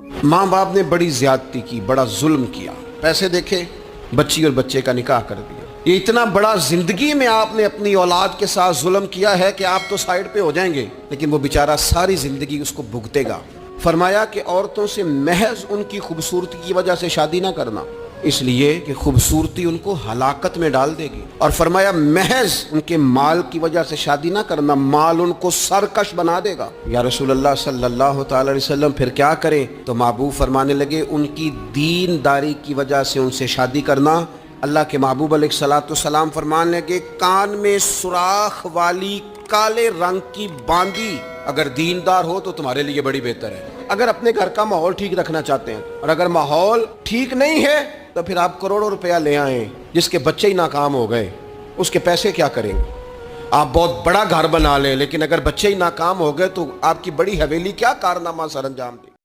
माँ बाप ने बड़ी ज्यादती की, बड़ा जुल्म किया, पैसे देखे, बच्ची और बच्चे का निकाह कर दिया। ये इतना बड़ा जिंदगी में आपने अपनी औलाद के साथ जुल्म किया है कि आप तो साइड पे हो जाएंगे, लेकिन वो बेचारा सारी जिंदगी उसको भुगतेगा। फरमाया कि औरतों से महज उनकी खूबसूरती की वजह से शादी ना करना, इसलिए कि खूबसूरती उनको हलाकत में डाल देगी। और फरमाया महज उनके माल की वजह से शादी ना करना, माल उनको सरकश बना देगा। या रसूलुल्लाह सल्लल्लाहु अलैहि वसल्लम फिर क्या करें? तो महबूब फरमाने लगे उनकी दीनदारी की वजह से उनसे शादी करना। अल्लाह के महबूब अलैहिस्सलाम फरमाने लगे कान में सुराख वाली काले रंग की बांदी अगर दीनदार हो तो तुम्हारे लिए बड़ी बेहतर है। अगर अपने घर का माहौल ठीक रखना चाहते हैं और अगर माहौल ठीक नहीं है तो फिर आप करोड़ों रुपया ले आए, जिसके बच्चे ही नाकाम हो गए, उसके पैसे क्या करेंगे? आप बहुत बड़ा घर बना लें, लेकिन अगर बच्चे ही नाकाम हो गए तो आपकी बड़ी हवेली क्या कारनामा सर अंजाम देगी।